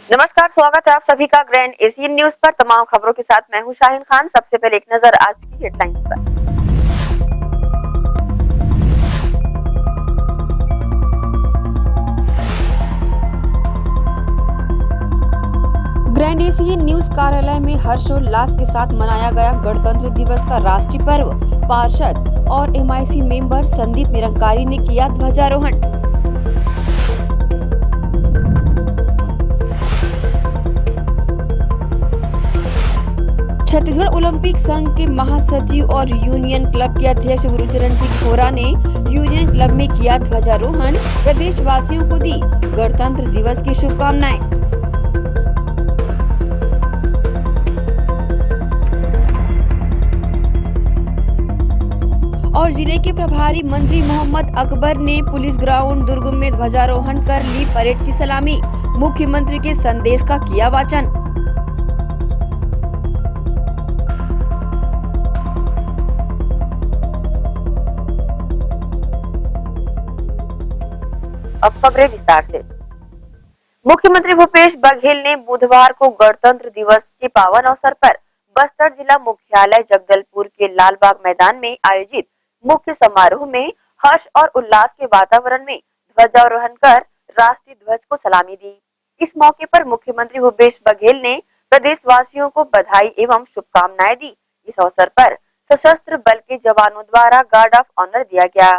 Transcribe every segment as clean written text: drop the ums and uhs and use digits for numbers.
नमस्कार, स्वागत है आप सभी का ग्रैंड एशियन न्यूज पर। तमाम खबरों के साथ मैं हूं शाहीन खान। सबसे पहले एक नजर आज की हेडलाइंस पर। ग्रैंड एशियन न्यूज कार्यालय में हर्षोल्लास के साथ मनाया गया गणतंत्र दिवस का राष्ट्रीय पर्व। पार्षद और एमआईसी मेंबर संदीप निरंकारी ने किया ध्वजारोहण। छत्तीसगढ़ ओलंपिक संघ के महासचिव और यूनियन क्लब के अध्यक्ष गुरुचरण सिंह होरा ने यूनियन क्लब में किया ध्वजारोहण। प्रदेशवासियों को दी गणतंत्र दिवस की शुभकामनाएं। और जिले के प्रभारी मंत्री मोहम्मद अकबर ने पुलिस ग्राउंड दुर्ग में ध्वजारोहण कर ली परेड की सलामी। मुख्यमंत्री के संदेश का किया वाचन। अब खबरें विस्तार से। मुख्यमंत्री भूपेश बघेल ने बुधवार को गणतंत्र दिवस के पावन अवसर पर बस्तर जिला मुख्यालय जगदलपुर के लालबाग मैदान में आयोजित मुख्य समारोह में हर्ष और उल्लास के वातावरण में ध्वजारोहण कर राष्ट्रीय ध्वज को सलामी दी। इस मौके पर मुख्यमंत्री भूपेश बघेल ने प्रदेशवासियों को बधाई एवं शुभकामनाएं दी। इस अवसर पर सशस्त्र बल के जवानों द्वारा गार्ड ऑफ ऑनर दिया गया।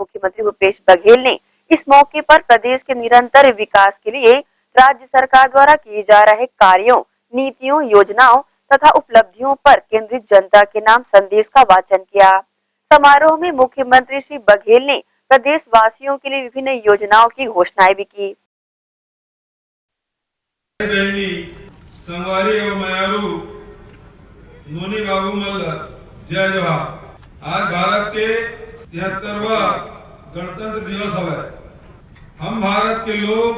मुख्यमंत्री भूपेश बघेल ने इस मौके पर प्रदेश के निरंतर विकास के लिए राज्य सरकार द्वारा किए जा रहे कार्यों, नीतियों, योजनाओं तथा उपलब्धियों पर केंद्रित जनता के नाम संदेश का वाचन किया। समारोह में मुख्यमंत्री श्री बघेल ने प्रदेश वासियों के लिए विभिन्न योजनाओं की घोषणाएं भी की। संगवारी और मयारू नोनी बाबू मल्ल जय जोहार। आज भारत के 73वां गणतंत्र दिवस है। हम भारत के लोग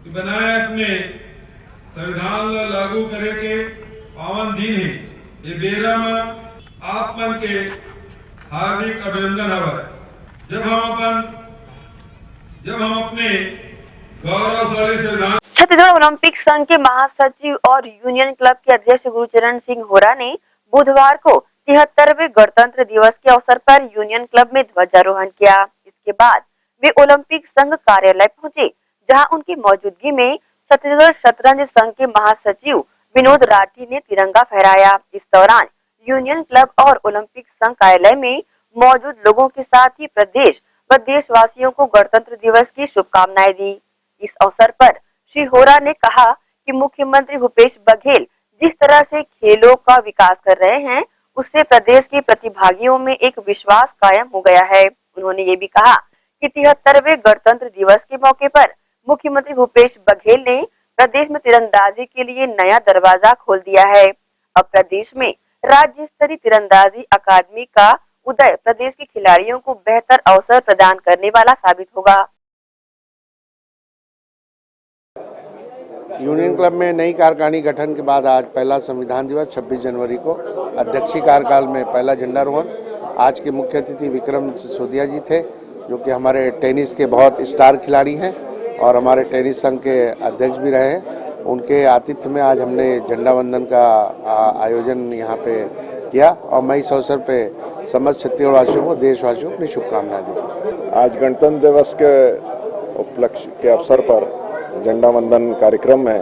बनाए अपने संविधान लागू करे के पावन दिन है। ये बेरा में आप मन के हार्दिक अभिनंदन है। जब हम अपने गौरवशाली संविधान। छत्तीसगढ़ ओलंपिक संघ के महासचिव और यूनियन क्लब के अध्यक्ष गुरुचरण सिंह होरा ने बुधवार को 73वें गणतंत्र दिवस के अवसर पर यूनियन क्लब में ध्वजारोहण किया। इसके बाद वे ओलंपिक संघ कार्यालय पहुंचे, जहां उनकी मौजूदगी में छत्तीसगढ़ शतरंज संघ के महासचिव विनोद राठी ने तिरंगा फहराया। इस दौरान यूनियन क्लब और ओलंपिक संघ कार्यालय में मौजूद लोगों के साथ ही प्रदेश व देशवासियों को गणतंत्र दिवस की शुभकामनाएं दी। इस अवसर पर श्री होरा ने कहा कि मुख्यमंत्री भूपेश बघेल जिस तरह से खेलों का विकास कर रहे हैं, उससे प्रदेश के प्रतिभागियों में एक विश्वास कायम हो गया है। उन्होंने ये भी कहा कि 73वें गणतंत्र दिवस के मौके पर मुख्यमंत्री भूपेश बघेल ने प्रदेश में तीरंदाजी के लिए नया दरवाजा खोल दिया है। अब प्रदेश में राज्य स्तरीय तीरंदाजी अकादमी का उदय प्रदेश के खिलाड़ियों को बेहतर अवसर प्रदान करने वाला साबित होगा। यूनियन क्लब में नई कार्यकारिणी गठन के बाद आज पहला संविधान दिवस 26 जनवरी को अध्यक्षीय कार्यकाल में पहला झंडारोहण। आज के मुख्य अतिथि विक्रम सिसोदिया जी थे, जो कि हमारे टेनिस के बहुत स्टार खिलाड़ी हैं और हमारे टेनिस संघ के अध्यक्ष भी रहे हैं। उनके आतिथ्य में आज हमने झंडा वंदन का आयोजन यहाँ पे किया और मैं इस अवसर पे समस्त छत्तीसगढ़वासियों को, देशवासियों को अपनी शुभकामनाएं दी। आज गणतंत्र दिवस के उपलक्ष्य के अवसर पर झंडा वंदन कार्यक्रम में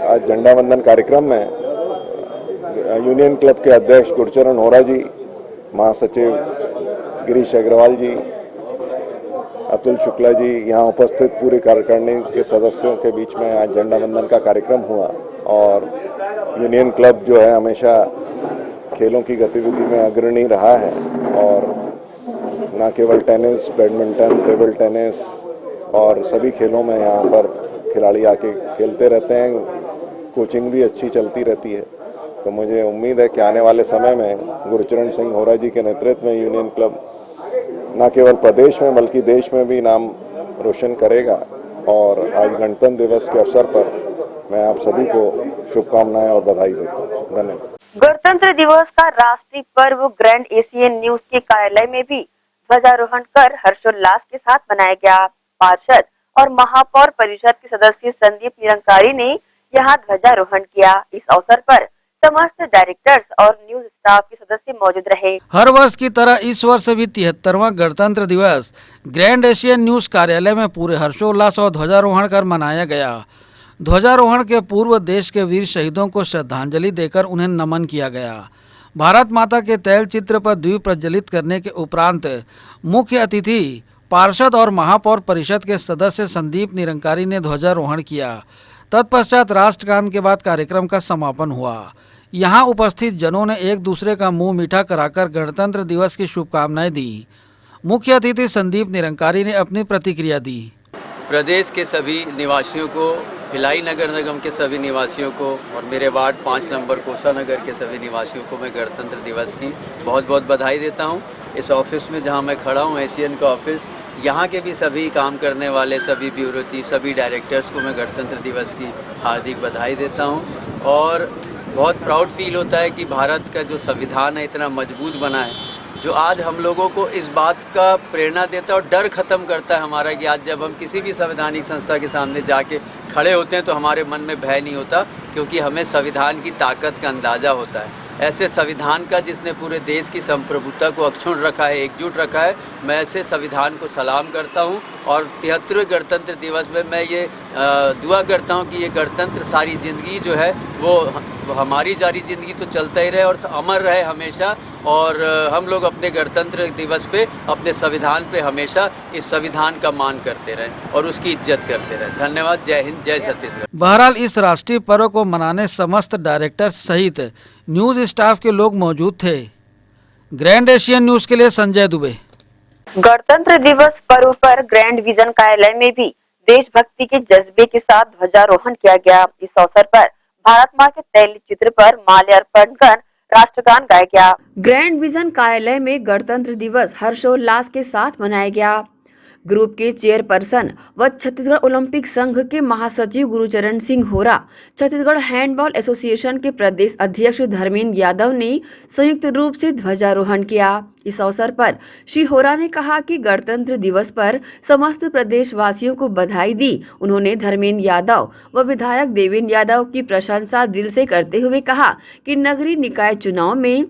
आज झंडा वंदन कार्यक्रम में यूनियन क्लब के अध्यक्ष गुरुचरण होरा जी, महासचिव गिरीश अग्रवाल जी, अतुल शुक्ला जी, यहाँ उपस्थित पूरे कार्यकारिणी के सदस्यों के बीच में आज झंडा वंदन का कार्यक्रम हुआ। और यूनियन क्लब जो है हमेशा खेलों की गतिविधि में अग्रणी रहा है और न केवल टेनिस, बैडमिंटन, टेबल टेनिस और सभी खेलों में यहाँ पर खिलाड़ी आके खेलते रहते हैं। कोचिंग भी अच्छी चलती रहती है। तो मुझे उम्मीद है कि आने वाले समय में गुरुचरण सिंह होरा जी के नेतृत्व में यूनियन क्लब न केवल प्रदेश में बल्कि देश में भी नाम रोशन करेगा। और आज गणतंत्र दिवस के अवसर पर मैं आप सभी को शुभकामनाएं और बधाई देता हूँ। धन्यवाद। गणतंत्र दिवस का राष्ट्रीय पर्व ग्रैंड एशियन न्यूज के कार्यालय में भी ध्वजारोहण कर हर्षोल्लास के साथ मनाया गया। पार्षद और महापौर परिषद के सदस्य संदीप निरंकारी ने यहाँ ध्वजारोहण किया। इस अवसर पर समस्त डायरेक्टर्स और न्यूज स्टाफ के सदस्य मौजूद रहे। हर वर्ष की तरह इस वर्ष भी 73वां गणतंत्र दिवस ग्रैंड एशियन न्यूज कार्यालय में पूरे हर्षोल्लास और ध्वजारोहण कर मनाया गया। ध्वजारोहण के पूर्व देश के वीर शहीदों को श्रद्धांजलि देकर उन्हें नमन किया गया। भारत माता के तैल चित्र पर द्वीप प्रज्वलित करने के उपरांत मुख्य अतिथि पार्षद और महापौर परिषद के सदस्य संदीप निरंकारी ने ध्वजारोहण किया। तत्पश्चात राष्ट्रगान के बाद कार्यक्रम का समापन हुआ। यहाँ उपस्थित जनों ने एक दूसरे का मुंह मीठा कराकर गणतंत्र दिवस की शुभकामनाएं दी। मुख्य अतिथि संदीप निरंकारी ने अपनी प्रतिक्रिया दी। प्रदेश के सभी निवासियों को, भिलाई नगर निगम के सभी निवासियों को और मेरे वार्ड 5 नंबर कोसा नगर के सभी निवासियों को मैं गणतंत्र दिवस की बहुत बहुत बधाई देता हूं। इस ऑफिस में जहां मैं खड़ा हूं, एशियन का ऑफिस, यहाँ के भी सभी काम करने वाले सभी ब्यूरो चीफ, सभी डायरेक्टर्स को मैं गणतंत्र दिवस की हार्दिक बधाई देता हूँ। और बहुत प्राउड फील होता है कि भारत का जो संविधान है इतना मजबूत बना है, जो आज हम लोगों को इस बात का प्रेरणा देता है और डर ख़त्म करता है हमारा कि आज जब हम किसी भी संवैधानिक संस्था के सामने जाके खड़े होते हैं तो हमारे मन में भय नहीं होता, क्योंकि हमें संविधान की ताकत का अंदाज़ा होता है। ऐसे संविधान का जिसने पूरे देश की संप्रभुता को अक्षुण्ण रखा है, एकजुट रखा है, मैं ऐसे संविधान को सलाम करता हूं। और 73वें गणतंत्र दिवस में मैं ये दुआ करता हूं कि ये गणतंत्र सारी ज़िंदगी जो है वो हमारी सारी ज़िंदगी तो चलता ही रहे और अमर रहे हमेशा। और हम लोग अपने गणतंत्र दिवस पे, अपने संविधान पे हमेशा इस संविधान का मान करते रहें और उसकी इज्जत करते रहें। धन्यवाद। जय हिंद, जय छत्तीसगढ़। बहरहाल इस राष्ट्रीय पर्व को मनाने समस्त डायरेक्टर सहित न्यूज स्टाफ के लोग मौजूद थे। ग्रैंड एशियन न्यूज के लिए संजय दुबे। गणतंत्र दिवस पर्व पर ग्रैंड विजन कार्यालय में भी देशभक्ति के जज्बे के साथ ध्वजारोहण किया गया। इस अवसर पर भारत मां के तैल चित्र पर माल्यार्पण कर राष्ट्रगान गाया गया। ग्रैंड विजन कार्यालय में गणतंत्र दिवस हर्षोल्लास के साथ मनाया गया। ग्रुप के चेयरपर्सन व छत्तीसगढ़ ओलंपिक संघ के महासचिव गुरुचरण सिंह होरा, छत्तीसगढ़ हैंडबॉल एसोसिएशन के प्रदेश अध्यक्ष धर्मेंद्र यादव ने संयुक्त रूप से ध्वजारोहण किया। इस अवसर पर श्री होरा ने कहा कि गणतंत्र दिवस पर समस्त प्रदेशवासियों को बधाई दी। उन्होंने धर्मेंद्र यादव व विधायक देवेंद्र यादव की प्रशंसा दिल से करते हुए कहा कि नगरीय निकाय चुनाव में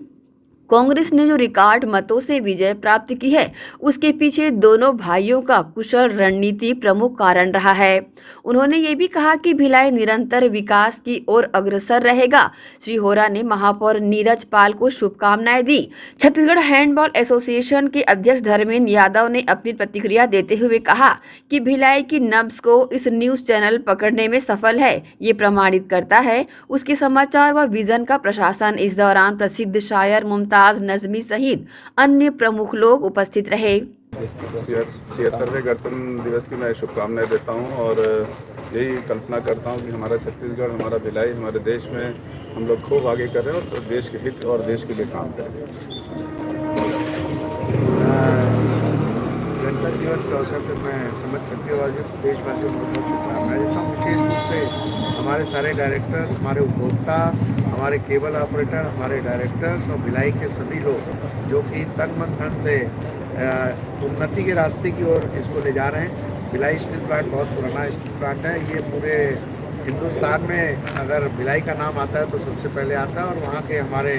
कांग्रेस ने जो रिकॉर्ड मतों से विजय प्राप्त की है, उसके पीछे दोनों भाइयों का कुशल रणनीति प्रमुख कारण रहा है। उन्होंने ये भी कहा कि भिलाई निरंतर विकास की ओर अग्रसर रहेगा। श्री होरा ने महापौर नीरज पाल को शुभकामनाएं दी। छत्तीसगढ़ हैंडबॉल एसोसिएशन के अध्यक्ष धर्मेंद्र यादव ने अपनी प्रतिक्रिया देते हुए कहा कि भिलाई की नब्ज को इस न्यूज चैनल पकड़ने में सफल है। ये प्रमाणित करता है उसके समाचार व विजन का प्रशासन। इस दौरान प्रसिद्ध शायर मुमताज नजमी सहित अन्य प्रमुख लोग उपस्थित रहे। 73वें गणतंत्र दिवस की मैं शुभकामनाएं देता हूं और यही कल्पना करता हूं कि हमारा छत्तीसगढ़, हमारा भिलाई, हमारे देश में हम लोग खूब आगे कर रहे हैं और देश के हित और देश के लिए काम कर रहे हैं। गणतंत्र दिवस के अवसर पर मैं समस्त छत्तीसगढ़ देशवासियों को बहुत शुभकामनाएं देता हूँ। विशेष रूप से हमारे सारे डायरेक्टर्स, हमारे उपभोक्ता, हमारे केबल ऑपरेटर, हमारे डायरेक्टर्स और भिलाई के सभी लोग जो कि तन मन धन से उन्नति के रास्ते की ओर इसको ले जा रहे हैं। भिलाई स्टील प्लांट बहुत पुराना स्टील प्लांट है। ये पूरे हिंदुस्तान में अगर भिलाई का नाम आता है तो सबसे पहले आता है और वहाँ के हमारे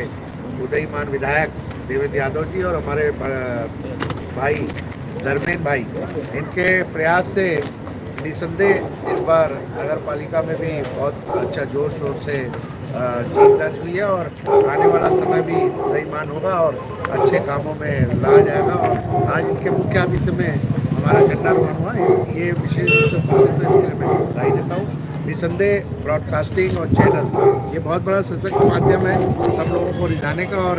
उदयमान विधायक देवेंद्र यादव जी और हमारे भाई धर्मेंद्र भाई, इनके प्रयास से निसंदेह इस बार नगर पालिका में भी बहुत अच्छा जोर शोर से जीत दर्ज हुई है और आने वाला समय भी उदयमान होगा और अच्छे कामों में लाया जाएगा। और आज इनके मुख्य आतिथ्य में हमारा झंडारोहण हुआ, ये विशेष रूप से उपस्थित है, इसके लिए मैं बधाई देता हूँ। निसंदेह ब्रॉडकास्टिंग और चैनल ये बहुत बड़ा सशक्त माध्यम है सब लोगों को रिझाने का और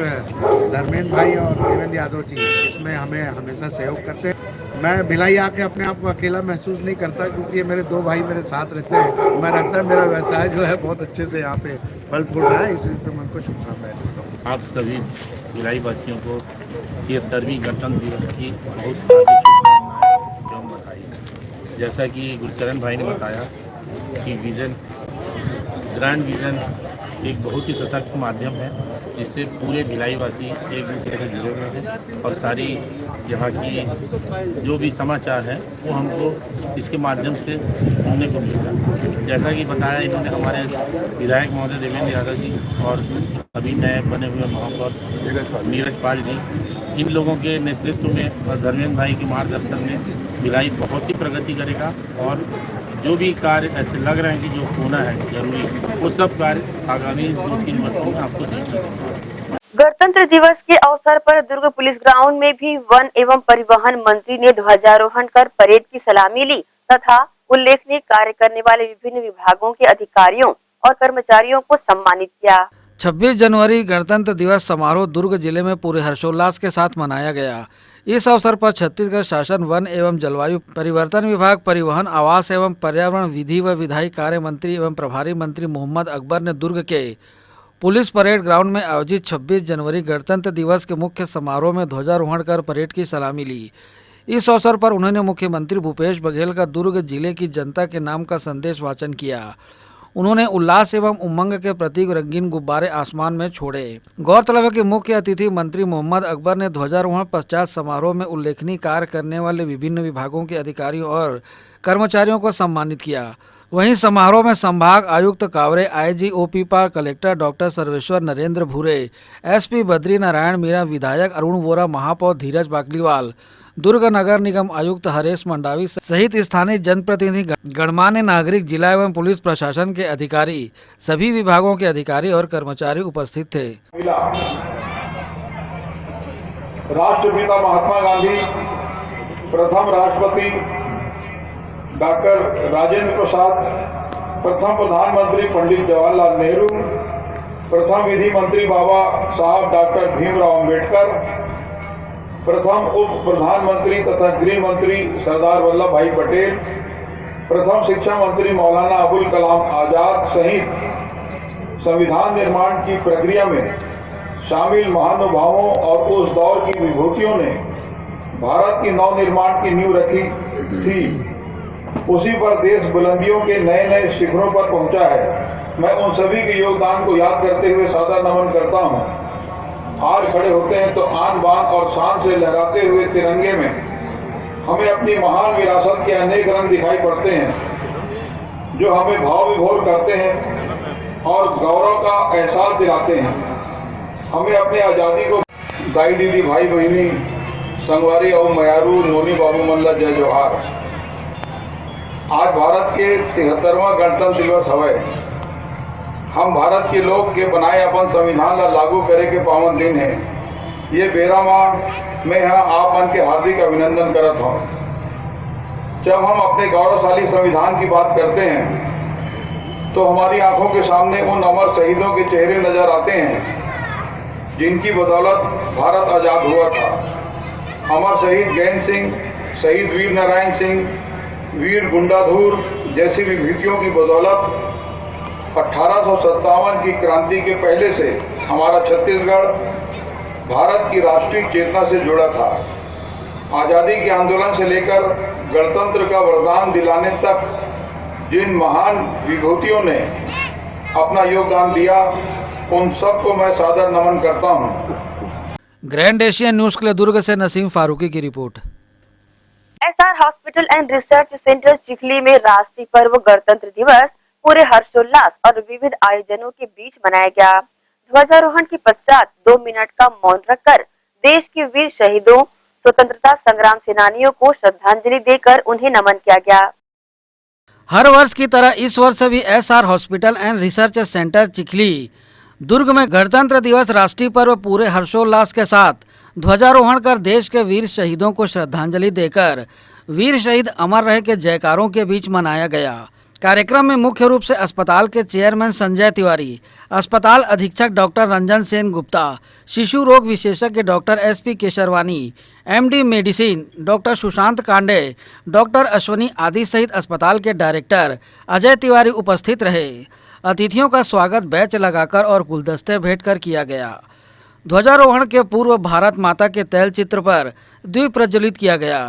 धर्मेंद्र भाई और देवेंद्र यादव जी इसमें हमें हमेशा सहयोग करते हैं। मैं भिलाई आके अपने आप को अकेला महसूस नहीं करता क्योंकि ये मेरे 2 भाई मेरे साथ रहते हैं। मैं लगता है मेरा व्यवसाय जो है बहुत अच्छे से यहाँ पे फल फूल रहा है, इसी से मैं उनको शुभकामनाएं देता हूँ। आप सभी भिलाई वासियों को 73वीं गणतंत्र दिवस की बहुत शुभकामनाएं एवं बधाई। जैसा कि गुरचरण भाई ने बताया कि विजन, ग्रैंड विजन एक बहुत ही सशक्त माध्यम है जिससे पूरे भिलाईवासी एक दूसरे से जुड़े हुए हैं और सारी यहाँ की जो भी समाचार है वो हमको इसके माध्यम से सुनने को मिलता है। जैसा कि बताया इन्होंने हमारे विधायक महोदय देवेंद्र यादव जी और अभी नए बने हुए महापौर नीरज पाल जी, इन लोगों के नेतृत्व में और धर्मेंद्र भाई के मार्गदर्शन में भिलाई बहुत ही प्रगति करेगा और जो भी कार्य ऐसे लग रहे हैं कि जो होना है जरूरी, वो सब कार्य आगामी 2-3 वर्षों में आपको देखने को मिलेगा। गणतंत्र दिवस के अवसर पर दुर्ग पुलिस ग्राउंड में भी वन एवं परिवहन मंत्री ने ध्वजारोहण कर परेड की सलामी ली तथा उल्लेखनीय कार्य करने वाले विभिन्न विभागों के अधिकारियों और कर्मचारियों को सम्मानित किया। 26 जनवरी गणतंत्र दिवस समारोह दुर्ग जिले में पूरे हर्षोल्लास के साथ मनाया गया। इस अवसर पर छत्तीसगढ़ शासन वन एवं जलवायु परिवर्तन विभाग, परिवहन, आवास एवं पर्यावरण, विधि व विधायी कार्य मंत्री एवं प्रभारी मंत्री मोहम्मद अकबर ने दुर्ग के पुलिस परेड ग्राउंड में आयोजित 26 जनवरी गणतंत्र दिवस के मुख्य समारोह में ध्वजारोहण कर परेड की सलामी ली। इस अवसर पर उन्होंने मुख्यमंत्री भूपेश बघेल का दुर्ग जिले की जनता के नाम का संदेश वाचन किया। उन्होंने उल्लास एवं उमंग के प्रतीक रंगीन गुब्बारे आसमान में छोड़े। गौरतलब है कि मुख्य अतिथि मंत्री मोहम्मद अकबर ने ध्वजारोहण पश्चात समारोह में उल्लेखनीय कार्य करने वाले विभिन्न विभागों के अधिकारियों और कर्मचारियों को सम्मानित किया। वहीं समारोह में संभाग आयुक्त कावरे, आईजी ओपीपा, collector doctor Sarveshwar Narendra Bhure, SP Badri Narayan Meena, विधायक अरुण वोरा, महापौर धीरज बाकलीवाल, दुर्ग नगर निगम आयुक्त हरेश मंडावी सहित स्थानीय जनप्रतिनिधि, गणमान्य नागरिक, जिला एवं पुलिस प्रशासन के अधिकारी, सभी विभागों के अधिकारी और कर्मचारी उपस्थित थे। राष्ट्रपिता महात्मा गांधी, प्रथम राष्ट्रपति डॉक्टर राजेंद्र प्रसाद, प्रथम प्रधानमंत्री पंडित जवाहरलाल नेहरू, प्रथम विधि मंत्री बाबा साहब डॉक्टर भीमराव अंबेडकर, प्रथम उप प्रधानमंत्री तथा गृह मंत्री सरदार वल्लभ भाई पटेल, प्रथम शिक्षा मंत्री मौलाना अबुल कलाम आजाद सहित संविधान निर्माण की प्रक्रिया में शामिल महानुभावों और उस दौर की विभूतियों ने भारत की नव निर्माण की नींव रखी थी। उसी पर देश बुलंदियों के नए नए शिखरों पर पहुंचा है। मैं उन सभी के योगदान को याद करते हुए सादर नमन करता हूं। आज खड़े होते हैं तो आन बान और शान से लहराते हुए तिरंगे में हमें अपनी महान विरासत के अनेक रंग दिखाई पड़ते हैं जो हमें भाव विभोर करते हैं और गौरव का एहसास दिलाते हैं। हमें अपनी आज़ादी को दाई दीदी, भाई बहनी, संगवारी और मयारू, नोनी बाबू मल्ला, जय जोहार। आज भारत के 73वां गणतंत्र दिवस हवे। हम भारत के लोग के बनाए अपन संविधान ला लागू करे के पावन दिन है। ये बेरा मां मैं यहाँ आप मन के हार्दिक अभिनंदन करत हूँ। जब हम अपने गौरवशाली संविधान की बात करते हैं तो हमारी आंखों के सामने उन अमर शहीदों के चेहरे नजर आते हैं जिनकी बदौलत भारत आजाद हुआ था। अमर शहीद गैन सिंह, शहीद वीर नारायण सिंह, वीर गुंडाधुर जैसी विभूतियों की बदौलत 1857 की क्रांति के पहले से हमारा छत्तीसगढ़ भारत की राष्ट्रीय चेतना से जुड़ा था। आज़ादी के आंदोलन से लेकर गणतंत्र का वरदान दिलाने तक जिन महान विभूतियों ने अपना योगदान दिया, उन सबको मैं सादर नमन करता हूँ। ग्रैंड एशियन न्यूज के लिए दुर्ग से नसीम फारूकी की report. SR hospital and research centre Chikhli में राष्ट्रीय पर्व गणतंत्र दिवस पूरे हर्षोल्लास और विविध आयोजनों के बीच मनाया गया। ध्वजारोहण के पश्चात 2 मिनट का मौन रखकर देश के वीर शहीदों, स्वतंत्रता संग्राम सेनानियों को श्रद्धांजलि देकर उन्हें नमन किया गया। हर वर्ष की तरह इस वर्ष भी SR hospital and research centre Chikhli Durg में गणतंत्र दिवस राष्ट्रीय पर्व पूरे हर्षोल्लास के साथ ध्वजारोहण कर देश के वीर शहीदों को श्रद्धांजलि देकर वीर शहीद अमर रहे के जयकारों के बीच मनाया गया। कार्यक्रम में मुख्य रूप से अस्पताल के चेयरमैन संजय तिवारी, अस्पताल अधीक्षक डॉक्टर रंजन सेन गुप्ता, शिशु रोग विशेषज्ञ doctor SP Kesharwani, MD medicine doctor Sushant Kande, doctor Ashwani आदि सहित अस्पताल के डायरेक्टर अजय तिवारी उपस्थित रहे। अतिथियों का स्वागत बैच लगाकर और गुलदस्ते भेंट कर किया गया। ध्वजारोहण के पूर्व भारत माता के तैल चित्र पर दीप प्रज्वलित किया गया।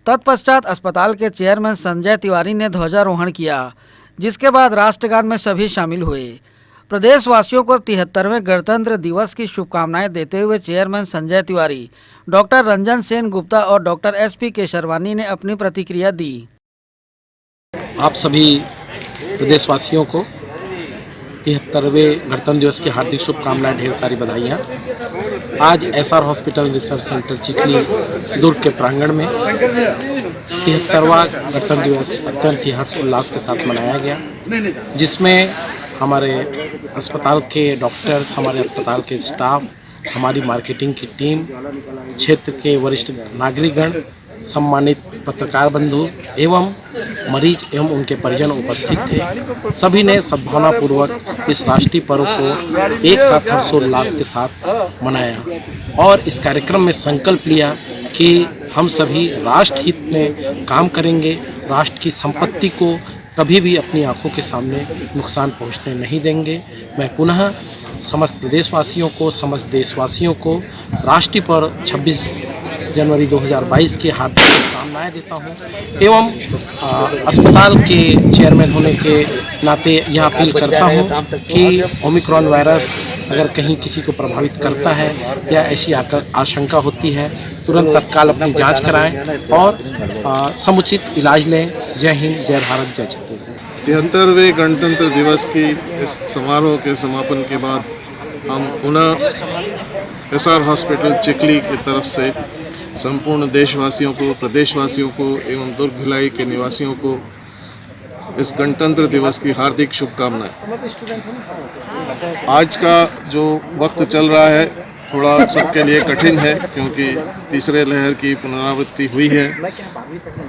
तत्पश्चात अस्पताल के चेयरमैन संजय तिवारी ने ध्वजारोहण किया, जिसके बाद राष्ट्रगान में सभी शामिल हुए। प्रदेशवासियों को 73वें गणतंत्र दिवस की शुभकामनाएं देते हुए चेयरमैन संजय तिवारी, डॉक्टर रंजन सेन गुप्ता और डॉक्टर SP केशरवानी ने अपनी प्रतिक्रिया दी। आप सभी प्रदेशवासियों को 73वें गणतंत्र दिवस की हार्दिक शुभकामनाएं, ढेर सारी बधाइयाँ। आज SR hospital research centre Chikhli Durg के प्रांगण में 73वां गणतंत्र दिवस अत्यंत ही हर्ष उल्लास के साथ मनाया गया, जिसमें हमारे अस्पताल के डॉक्टर्स, हमारे अस्पताल के स्टाफ, हमारी मार्केटिंग की टीम, क्षेत्र के वरिष्ठ नागरिकगण, सम्मानित पत्रकार बंधु एवं मरीज एवं उनके परिजन उपस्थित थे। सभी ने सद्भावनापूर्वक इस राष्ट्रीय पर्व को एक साथ हर्षोल्लास के साथ मनाया और इस कार्यक्रम में संकल्प लिया कि हम सभी राष्ट्र हित में काम करेंगे, राष्ट्र की संपत्ति को कभी भी अपनी आंखों के सामने नुकसान पहुंचने नहीं देंगे। मैं पुनः समस्त प्रदेशवासियों को, समस्त देशवासियों को राष्ट्रीय पर्व 26 जनवरी 2022 की हार्दिक शुभकामनाएं देता हूं एवं अस्पताल के चेयरमैन होने के नाते यह अपील करता हूं कि ओमिक्रॉन वायरस अगर कहीं किसी को प्रभावित करता है या ऐसी आशंका होती है, तुरंत तत्काल अपनी जांच कराएं और समुचित इलाज लें। जय हिंद, जय भारत, जय छत्तीसगढ़। 73वें गणतंत्र दिवस की इस समारोह के समापन के बाद हम पुनः SR हॉस्पिटल चिखली की तरफ से संपूर्ण देशवासियों को, प्रदेशवासियों को एवं दुर्ग भिलाई के निवासियों को इस गणतंत्र दिवस की हार्दिक शुभकामनाएं। आज का जो वक्त चल रहा है थोड़ा सबके लिए कठिन है, क्योंकि तीसरे लहर की पुनरावृत्ति हुई है।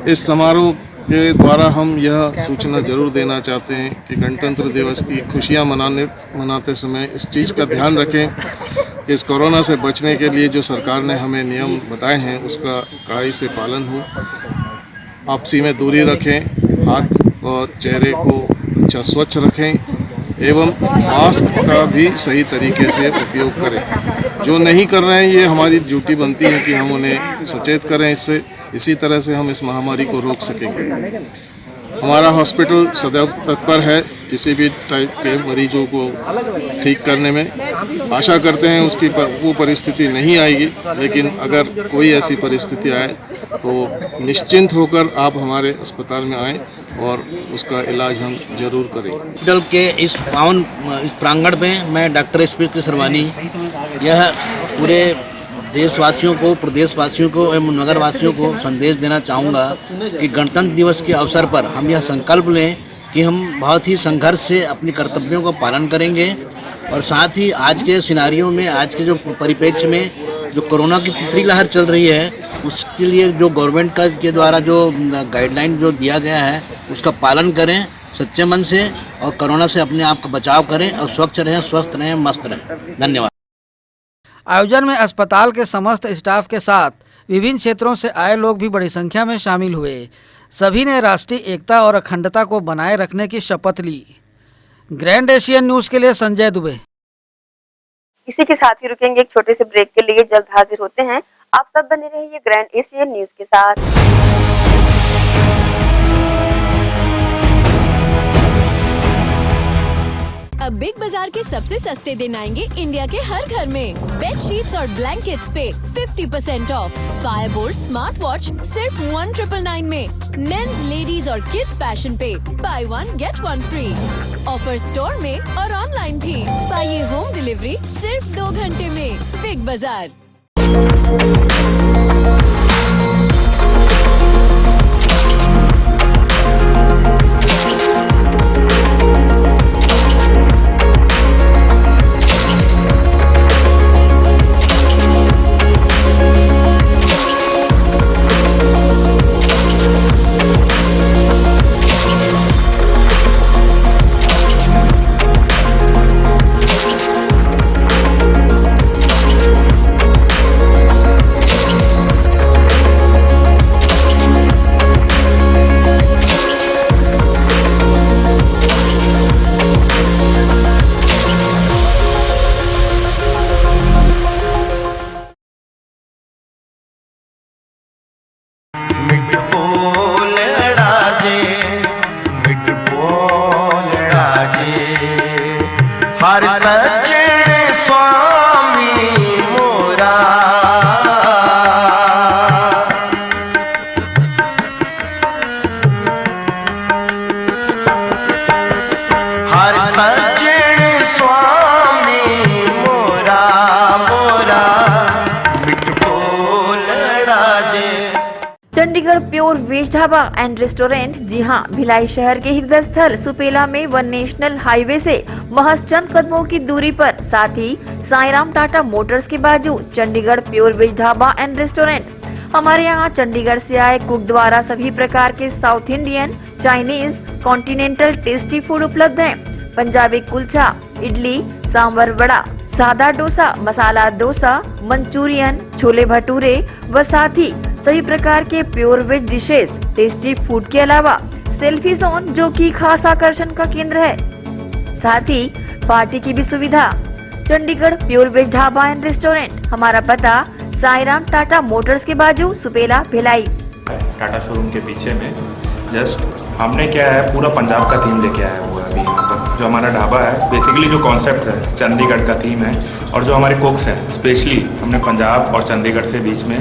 इस समारोह के द्वारा हम यह सूचना जरूर देना चाहते हैं कि गणतंत्र दिवस की खुशियां मनाते समय इस चीज़ का ध्यान रखें कि इस कोरोना से बचने के लिए जो सरकार ने हमें नियम बताए हैं उसका कड़ाई से पालन हो। आपसी में दूरी रखें, हाथ और चेहरे को अच्छा स्वच्छ रखें एवं मास्क का भी सही तरीके से उपयोग करें। जो नहीं कर रहे हैं ये हमारी ड्यूटी बनती है कि हम उन्हें सचेत करें। इसी तरह से हम इस महामारी को रोक सकेंगे। हमारा हॉस्पिटल सदैव तत्पर है किसी भी टाइप के मरीजों को ठीक करने में। आशा करते हैं उसकी वो परिस्थिति नहीं आएगी, लेकिन अगर कोई ऐसी परिस्थिति आए तो निश्चिंत होकर आप हमारे अस्पताल में आएं और उसका इलाज हम जरूर करेंगे। हॉस्पिटल के इस पावन प्रांगण में मैं डॉक्टर SP केशरवानी यह पूरे देशवासियों को, प्रदेशवासियों को एवं नगरवासियों को संदेश देना चाहूँगा कि गणतंत्र दिवस के अवसर पर हम यह संकल्प लें कि हम बहुत ही संघर्ष से अपने कर्तव्यों का पालन करेंगे और साथ ही आज के सिनारियों में, आज के जो परिप्रेक्ष्य में जो कोरोना की तीसरी लहर चल रही है, उसके लिए जो गवर्नमेंट का के द्वारा जो गाइडलाइन जो दिया गया है उसका पालन करें सच्चे मन से और कोरोना से अपने आप का बचाव करें और स्वच्छ रहें, स्वस्थ रहें, मस्त रहें। धन्यवाद। आयोजन में अस्पताल के समस्त स्टाफ के साथ विभिन्न क्षेत्रों से आए लोग भी बड़ी संख्या में शामिल हुए। सभी ने राष्ट्रीय एकता और अखंडता को बनाए रखने की शपथ ली। ग्रैंड एशियन न्यूज के लिए संजय दुबे। इसी के साथ ही रुकेंगे एक छोटे से ब्रेक के लिए, जल्द हाजिर होते हैं। आप सब बने रहिए ग्रैंड एशियन न्यूज के साथ। अब बिग बाजार के सबसे सस्ते दिन आएंगे इंडिया के हर घर में। बेड शीट्स और ब्लैंकेट्स पे 50% ऑफ। फायरबोल्ट स्मार्ट वॉच सिर्फ 1999 में। मेंस, लेडीज और किड्स फैशन पे buy 1 get 1 free. Offer store में और ऑनलाइन भी। पाइए होम डिलीवरी सिर्फ 2 घंटे में। बिग बाजार। हर सज्जन स्वामी मोरा हर सज्जन स्वामी मोरा मोरा मिठ बोलड़ा जे। Chandigarh pure veg dhaba and restaurant, जी हां, भिलाई शहर के हृदय स्थल सुपेला में वन नेशनल हाईवे से महज चंद कदमों की दूरी पर, साथ ही साईराम टाटा मोटर्स के बाजू Chandigarh pure veg dhaba and restaurant. हमारे यहाँ चंडीगढ़ से आए कुक द्वारा सभी प्रकार के South Indian, Chinese, continental tasty food उपलब्ध है। पंजाबी कुलचा, इडली, सांभर वड़ा, सादा डोसा, मसाला डोसा, मंचूरियन, छोले भटूरे व साथ ही सभी प्रकार के pure veg dishes, tasty food के अलावा सेल्फी जोन जो कि खास आकर्षण का केंद्र है, साथ ही पार्टी की भी सुविधा। Chandigarh pure veg dhaba and restaurant, हमारा पता साईराम टाटा मोटर्स के बाजू सुपेला भिलाई। टाटा शोरूम के पीछे में जस्ट हमने क्या है पूरा पंजाब का थीम लेके आया हुआ है अभी यहाँ पर। जो हमारा ढाबा है बेसिकली जो कॉन्सेप्ट है चंडीगढ़ का थीम है, और जो हमारे कुक्स हैं स्पेशली हमने पंजाब और चंडीगढ़ से बीच में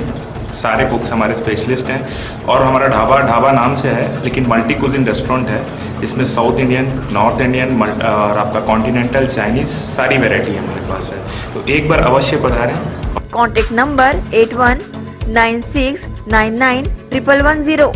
सारे कुक्स हमारे स्पेशलिस्ट हैं। और हमारा ढाबा नाम से है लेकिन मल्टी कुजिन रेस्टोरेंट है। इसमें साउथ इंडियन, नॉर्थ इंडियन और आपका कॉन्टिनेंटल, चाइनीज़ सारी वैरायटी हमारे पास है, तो एक बार अवश्य पधारें। कॉन्टेक्ट नंबर 8196991110,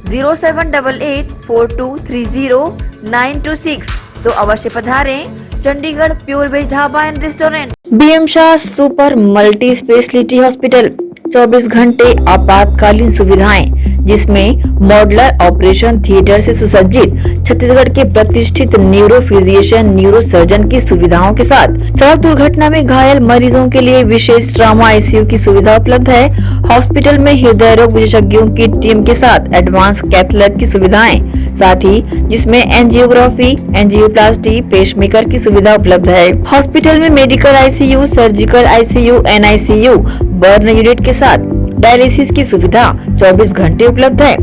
07884230 तो अवश्य पधारें Chandigarh pure veg dhaba and restaurant. BM Shah super multi speciality hospital, 24 घंटे आपातकालीन सुविधाएं, जिसमें मॉडुलर ऑपरेशन थिएटर से सुसज्जित छत्तीसगढ़ के प्रतिष्ठित न्यूरो फिजिशियन, न्यूरो सर्जन की सुविधाओं के साथ सड़क दुर्घटना में घायल मरीजों के लिए विशेष ट्रॉमा आईसीयू की सुविधा उपलब्ध है। हॉस्पिटल में हृदय रोग विशेषज्ञों की टीम के साथ एडवांस कैथ लैब की सुविधाएं, साथ ही जिसमें एंजियोग्राफी, एंजियोप्लास्टी, पेसमेकर की सुविधा उपलब्ध है। हॉस्पिटल में medical ICU, surgical ICU, NICU, burn unit के साथ डायलिसिस की सुविधा 24 घंटे उपलब्ध है।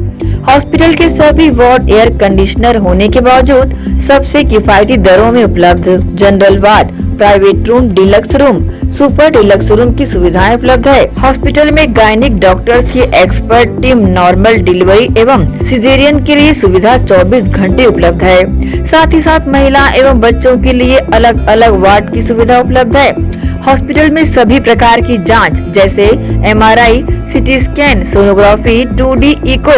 हॉस्पिटल के सभी वार्ड एयर कंडीशनर होने के बावजूद सबसे किफायती दरों में उपलब्ध। General ward, private room, deluxe room, super deluxe room की सुविधाएं उपलब्ध है। हॉस्पिटल में गायनिक डॉक्टर्स की एक्सपर्ट टीम, नॉर्मल डिलीवरी एवं सिजेरियन के लिए सुविधा 24 घंटे उपलब्ध है। साथ ही साथ महिला एवं बच्चों के लिए अलग अलग वार्ड की सुविधा उपलब्ध है। हॉस्पिटल में सभी प्रकार की जांच जैसे MRI, CT scan, sonography, 2D echo,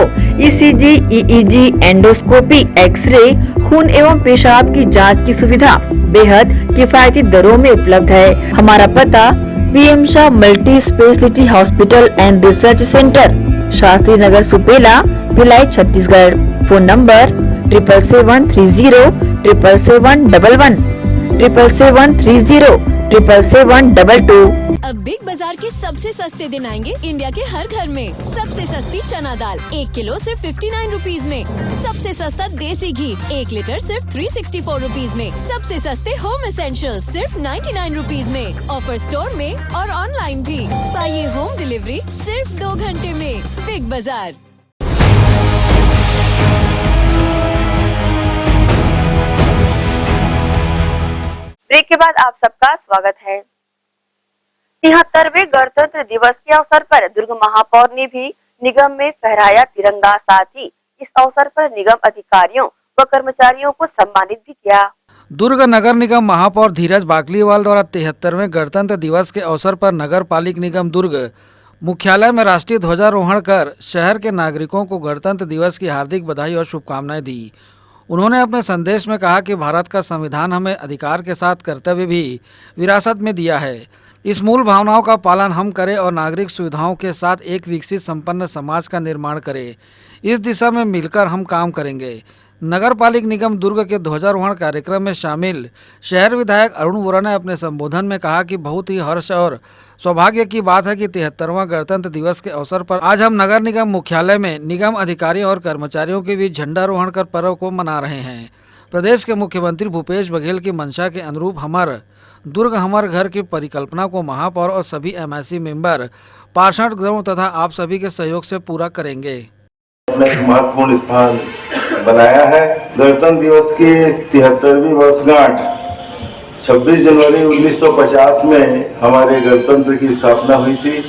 ECG, EEG, endoscopy, X-ray, खून एवं पेशाब की जांच की सुविधा बेहद किफायती दरों में उपलब्ध है। हमारा पता BM Shah multi speciality hospital and research centre, Shastri Nagar, Supela, Bhilai, Chhattisgarh. Phone number 77307711, 77307722। अब बिग बाजार के सबसे सस्ते दिन आएंगे इंडिया के हर घर में। सबसे सस्ती चना दाल 1 किलो सिर्फ 59 रुपीज में। सबसे सस्ता देसी घी 1 लीटर सिर्फ 364 रुपीज में। सबसे सस्ते होम एसेंशियल सिर्फ 99 रुपीज में। ऑफर स्टोर में और ऑनलाइन भी। पाइए होम डिलीवरी सिर्फ 2 घंटे में। बिग बाजार। ब्रेक के बाद आप सबका स्वागत है। 73वें गणतंत्र दिवस के अवसर पर दुर्ग महापौर ने भी निगम में फहराया तिरंगा, साथ ही इस अवसर पर निगम अधिकारियों व कर्मचारियों को सम्मानित भी किया। दुर्ग नगर निगम महापौर धीरज बाकलीवाल द्वारा 73वें गणतंत्र दिवस के अवसर पर नगर पालिक निगम दुर्ग मुख्यालय में राष्ट्रीय ध्वजारोहण कर शहर के नागरिकों को गणतंत्र दिवस की हार्दिक बधाई और शुभकामनाएं दी। उन्होंने अपने संदेश में कहा कि भारत का संविधान हमें अधिकार के साथ कर्तव्य भी विरासत में दिया है। इस मूल भावनाओं का पालन हम करें और नागरिक सुविधाओं के साथ एक विकसित संपन्न समाज का निर्माण करें। इस दिशा में मिलकर हम काम करेंगे। नगर पालिक निगम दुर्ग के ध्वजारोहण कार्यक्रम में शामिल शहर विधायक अरुण वोरा ने अपने संबोधन में कहा कि बहुत ही हर्ष और सौभाग्य की बात है कि 73वां गणतंत्र दिवस के अवसर पर आज हम नगर निगम मुख्यालय में निगम अधिकारियों और कर्मचारियों के बीच झंडारोहण कर पर्व को मना रहे हैं। प्रदेश के मुख्यमंत्री भूपेश बघेल की मंशा के अनुरूप हमार दुर्ग हमार घर की परिकल्पना को महापौर और सभी एमआईसी मेंबर, पार्षदगण तथा आप सभी के सहयोग से पूरा करेंगे। महत्वपूर्ण स्थान बनाया है। गणतंत्र दिवस की 73वीं वर्षगांठ 26 जनवरी 1950 में हमारे गणतंत्र की स्थापना हुई थी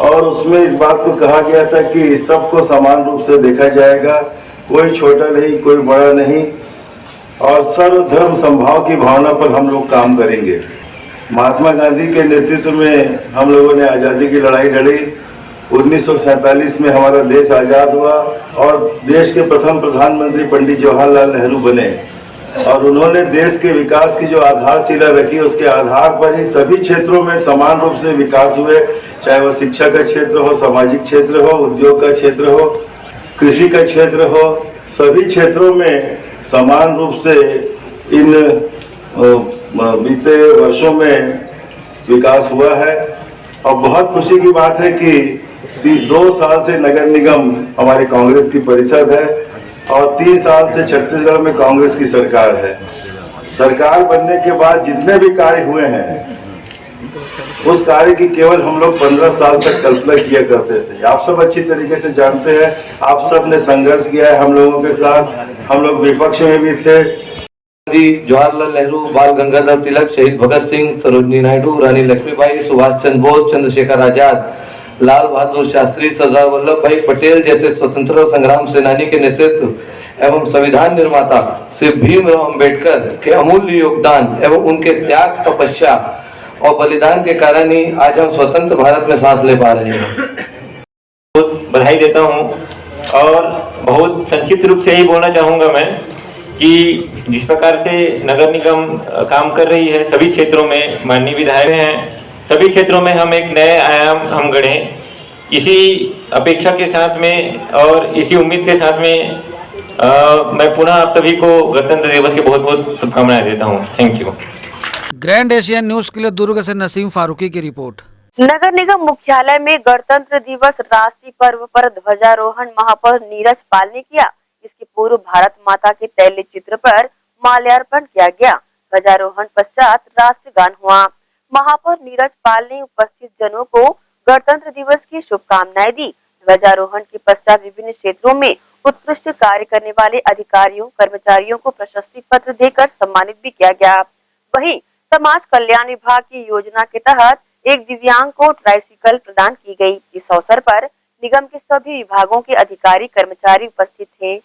और उसमें इस बात को कहा गया था कि सबको समान रूप से देखा जाएगा, कोई छोटा नहीं, कोई बड़ा नहीं, और सर्वधर्म समभाव की भावना पर हम लोग काम करेंगे। महात्मा गांधी के नेतृत्व में हम लोगों ने आज़ादी की लड़ाई लड़ी। 1947 में हमारा देश आज़ाद हुआ और देश के प्रथम प्रधानमंत्री पंडित जवाहरलाल नेहरू बने और उन्होंने देश के विकास की जो आधारशिला रखी, उसके आधार पर ही सभी क्षेत्रों में समान रूप से विकास हुए, चाहे वह शिक्षा का क्षेत्र हो, सामाजिक क्षेत्र हो, उद्योग का क्षेत्र हो, कृषि का क्षेत्र हो, सभी क्षेत्रों में समान रूप से इन बीते वर्षों में विकास हुआ है। और बहुत खुशी की बात है कि 2 साल से नगर निगम हमारी कांग्रेस की परिषद है और 3 साल से छत्तीसगढ़ में कांग्रेस की सरकार है। सरकार बनने के बाद जितने भी कार्य हुए हैं उस कार्य की केवल हम लोग 15 साल तक कल्पना किया करते थे। आप सब अच्छी तरीके से जानते हैं, आप सब ने संघर्ष किया है हम लोगों के साथ, हम लोग विपक्ष में भी थे। जवाहरलाल नेहरू, बाल गंगाधर तिलक, शहीद भगत सिंह, सरोजिनी नायडू, रानी लक्ष्मीबाई, सुभाष चंद्र बोस, चंद्रशेखर आजाद, लाल बहादुर शास्त्री, सरदार वल्लभ भाई पटेल जैसे स्वतंत्रता संग्राम सेनानी के नेतृत्व एवं संविधान निर्माता श्री भीमराव अंबेडकर के अमूल्य योगदान एवं उनके त्याग, तपस्या और बलिदान के कारण ही आज हम स्वतंत्र भारत में सांस ले पा रहे हैं। बहुत बधाई देता हूं और बहुत संक्षिप्त रूप से यही बोलना चाहूंगा मैं कि जिस प्रकार से नगर निगम काम कर रही है सभी क्षेत्रों में, माननीय विधायक हैं, सभी क्षेत्रों में हम एक नए आयाम हम गढ़े। इसी अपेक्षा के साथ में और इसी उम्मीद के साथ में मैं पुनः आप सभी को गणतंत्र दिवस की बहुत बहुत शुभकामनाएं देता हूं। Thank you. Grand Asian news के लिए दुर्ग से नसीम फारूकी की रिपोर्ट। नगर निगम मुख्यालय में गणतंत्र दिवस राष्ट्रीय पर्व पर ध्वजारोहण महापौर नीरज पाल ने किया। इसके पूर्व भारत माता के तैलीय चित्र पर माल्यार्पण किया गया। ध्वजारोहण पश्चात राष्ट्रगान हुआ। महापौर नीरज पाल ने उपस्थित जनों को गणतंत्र दिवस की शुभकामनाएं दी। ध्वजारोहण के पश्चात विभिन्न क्षेत्रों में उत्कृष्ट कार्य करने वाले अधिकारियों, कर्मचारियों को प्रशस्ति पत्र देकर सम्मानित भी किया गया। वहीं समाज कल्याण विभाग की योजना के तहत एक दिव्यांग को ट्राइसिकल प्रदान की गई। इस अवसर पर निगम के सभी विभागों के अधिकारी, कर्मचारी उपस्थित थे।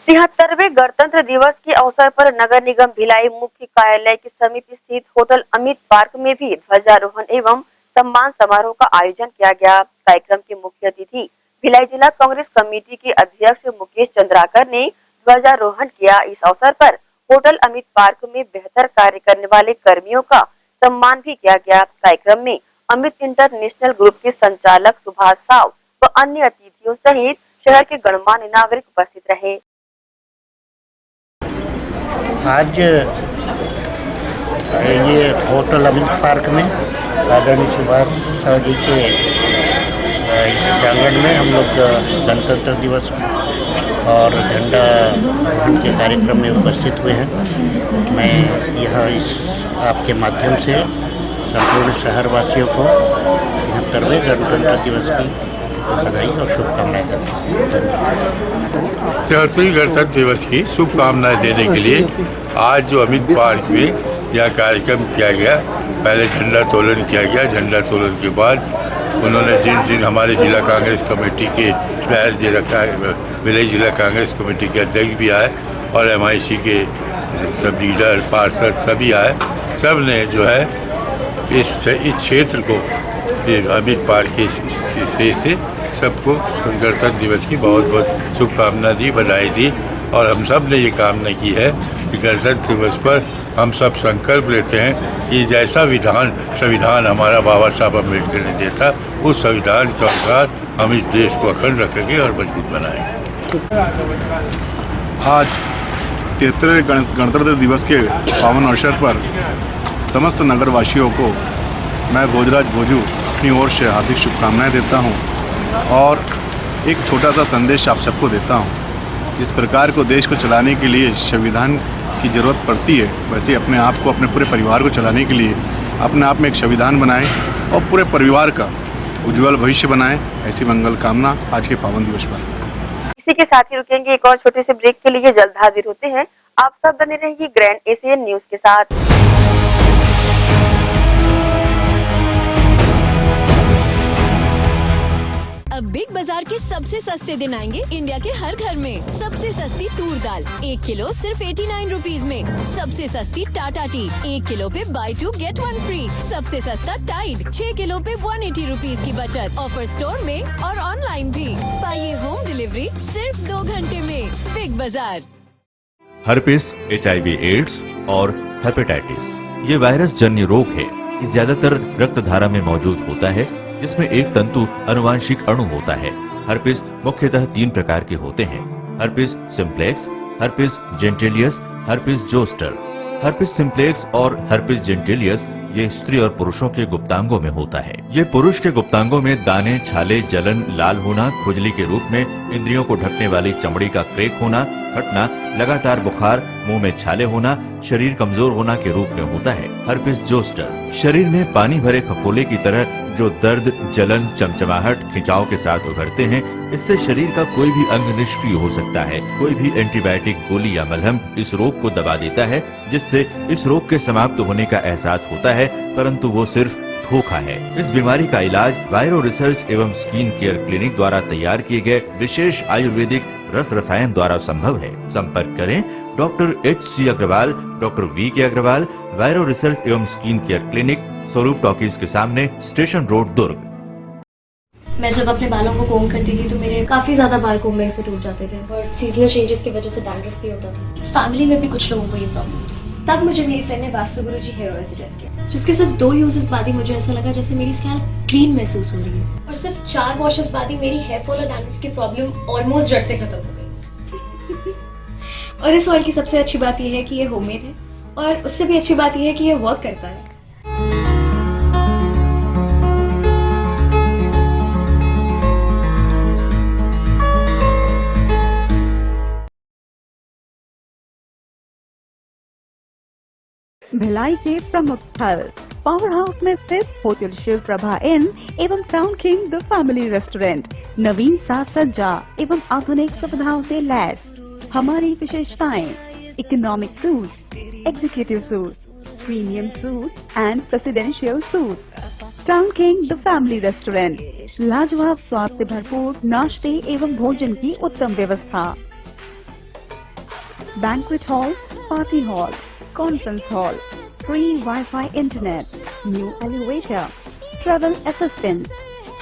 73वें गणतंत्र दिवस के अवसर पर नगर निगम भिलाई मुख्य कार्यालय के समीप स्थित होटल अमित पार्क में भी ध्वजारोहण एवं सम्मान समारोह का आयोजन किया गया। कार्यक्रम के मुख्य अतिथि भिलाई जिला कांग्रेस कमेटी के अध्यक्ष मुकेश चंद्राकर ने ध्वजारोहण किया। इस अवसर पर होटल अमित पार्क में बेहतर कार्य करने वाले कर्मियों का सम्मान भी किया गया। कार्यक्रम में अमित इंटरनेशनल ग्रुप के संचालक सुभाष साव व अन्य अतिथियों सहित शहर के गणमान्य नागरिक उपस्थित रहे। आज ये होटल अमित पार्क में आदरणीय सुभाष साव जी के इस प्रांगण में हम लोग गणतंत्र दिवस और झंडा वहन के कार्यक्रम में उपस्थित हुए हैं। मैं यह इस आपके माध्यम से संपूर्ण शहरवासियों को 73वें गणतंत्र दिवस की बधाई और शुभकामनाएं देता हूं। धन्यवाद। 73वें गणतंत्र दिवस की शुभकामनाएं देने के लिए आज जो अमित पार्क में यह कार्यक्रम किया गया, पहले झंडा तोलन किया गया। झंडा तोलन के बाद उन्होंने जिन हमारे जिला कांग्रेस कमेटी के भिलाई जिला कांग्रेस कमेटी के अध्यक्ष भी आए और MIC के सब लीडर, पार्षद सभी आए। सब ने जो है इस क्षेत्र को अमित पार्क के से सबको गणतंत्र दिवस की बहुत बहुत शुभकामना दी, बधाई दी। और हम सब ने ये कामना की है कि गणतंत्र दिवस पर हम सब संकल्प लेते हैं कि जैसा संविधान हमारा बाबा साहब अम्बेडकर ने दिया था, उस संविधान के अनुसार हम इस देश को अखंड रखेंगे और मजबूत बनाएंगे। आज 73वें गणतंत्र दिवस के पावन अवसर पर समस्त नगरवासियों को मैं भोजराज भोजू अपनी ओर से हार्दिक शुभकामनाएं देता हूं और एक छोटा सा संदेश आप सबको देता हूं। जिस प्रकार को देश को चलाने के लिए संविधान की ज़रूरत पड़ती है, वैसे अपने आप को, अपने पूरे परिवार को चलाने के लिए अपने आप में एक संविधान बनाएं और पूरे परिवार का उज्जवल भविष्य बनाएं। ऐसी मंगल कामना आज के पावन दिवस पर। इसी के साथ ही रुकेंगे एक और छोटे से ब्रेक के लिए। जल्द हाजिर होते हैं। आप सब बने रहिए ग्रैंड एशियन न्यूज के साथ। बिग बाजार के सबसे सस्ते दिन आएंगे इंडिया के हर घर में। सबसे सस्ती तूर दाल 1 किलो सिर्फ 89 रुपीज में। सबसे सस्ती टाटा टी 1 किलो पे बाय 2 गेट 1 फ्री। सबसे सस्ता टाइड 6 किलो पे 180 रुपीज की बचत। ऑफर स्टोर में और ऑनलाइन भी। पाइए होम डिलीवरी सिर्फ 2 घंटे में। बिग बाजार। हर्पिस, HIV एड्स और हेपेटाइटिस ये वायरस जन्य रोग है। ये ज्यादातर रक्त धारा में मौजूद होता है, जिसमें एक तंतु अनुवांशिक अणु होता है। हर्पिस मुख्यतः 3 प्रकार के होते हैं: herpes simplex, herpes genitalis, herpes zoster. Herpes simplex और हर्पिस जेंटिलियस ये स्त्री और पुरुषों के गुप्तांगों में होता है। ये पुरुष के गुप्तांगों में दाने, छाले, जलन, लाल होना, खुजली के रूप में, इंद्रियों को ढकने वाली चमड़ी का क्रेक होना, फटना, लगातार बुखार, मुंह में छाले होना, शरीर कमजोर होना के रूप में होता है। हर्पिस जोस्टर शरीर में पानी भरे फफोले की तरह जो दर्द, जलन, चमचमाहट, खिंचाव के साथ उभरते हैं। इससे शरीर का कोई भी अंग निष्क्रिय हो सकता है। कोई भी एंटीबायोटिक, गोली या मलहम इस रोग को दबा देता है, जिससे इस रोग के समाप्त होने का एहसास होता है, परंतु वो सिर्फ धोखा है। इस बीमारी का इलाज वायरो रिसर्च एवं स्किन केयर क्लिनिक द्वारा तैयार किए गए विशेष आयुर्वेदिक रस रसायन द्वारा संभव है। संपर्क करें doctor HC Agrawal, doctor VK Agrawal, viro research एवं skin care clinic, Swaroop talkies के सामने, स्टेशन रोड, दुर्ग। मैं जब अपने बालों को कोम करती थी तो मेरे काफी ज्यादा बाल कोम्बिंग से टूट जाते थे और सीजनल चेंजेस की वजह से डैंड्रफ भी होता था। फैमिली में भी कुछ लोगों को ये प्रॉब्लम थी। तब मुझे मेरी फ्रेंड ने वास्तु गुरुजी हेयर ऑयल सजेस्ट किया, जिसके सिर्फ 2 यूजेस बाद ही मुझे ऐसा लगा जैसे मेरी स्कैल्प क्लीन महसूस हो रही है। और सिर्फ 4 वॉशेस बाद ही मेरी हेयर फॉल और डैंड्रफ की प्रॉब्लम ऑलमोस्ट जड़ से खत्म हो गई। और इस ऑयल की सबसे अच्छी बात यह है कि ये होममेड है और उससे भी अच्छी बात यह है कि ये वर्क करता है। भिलाई के प्रमुख स्थल पावर हाउस में स्थित होटल शिव प्रभा इन एवं town king the family restaurant नवीन साज सज्जा एवं आधुनिक सुविधाओं से लैस। हमारी विशेषताएं: economic suite, executive suite, premium suite and presidential suite. Town king the family restaurant लाजवाब स्वाद से भरपूर नाश्ते एवं भोजन की उत्तम व्यवस्था। Banquet hall, party hall, conference hall, free Wi-Fi internet, new elevator, travel assistance,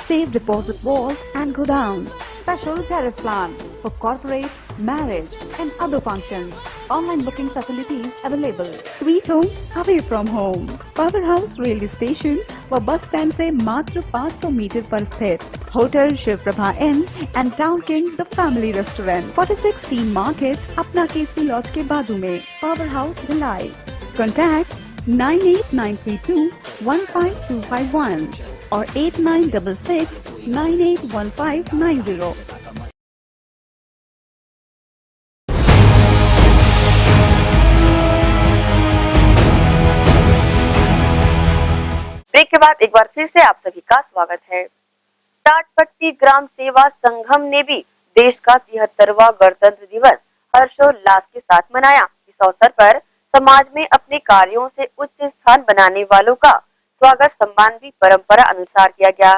safe deposit vault and godown, special tariff plan for corporate, marriage and other functions. Online booking facilities available. Sweet home away from home. Power House railway station व bus stand से मात्र 500 metre पर स्थित hotel Shiv Prabha inn and town king the family restaurant 46 team market अपना KC laws के बाजू में। Power house Bhilai. Contact 98932 15251 और 8966 981590। ब्रेक के बाद एक बार फिर से आप सभी का स्वागत है। टाटपट्टी ग्राम सेवा संगम ने भी देश का 73वां गणतंत्र दिवस हर्षोल्लास के साथ मनाया। इस अवसर पर समाज में अपने कार्यों से उच्च स्थान बनाने वालों का स्वागत सम्मान भी परंपरा अनुसार किया गया।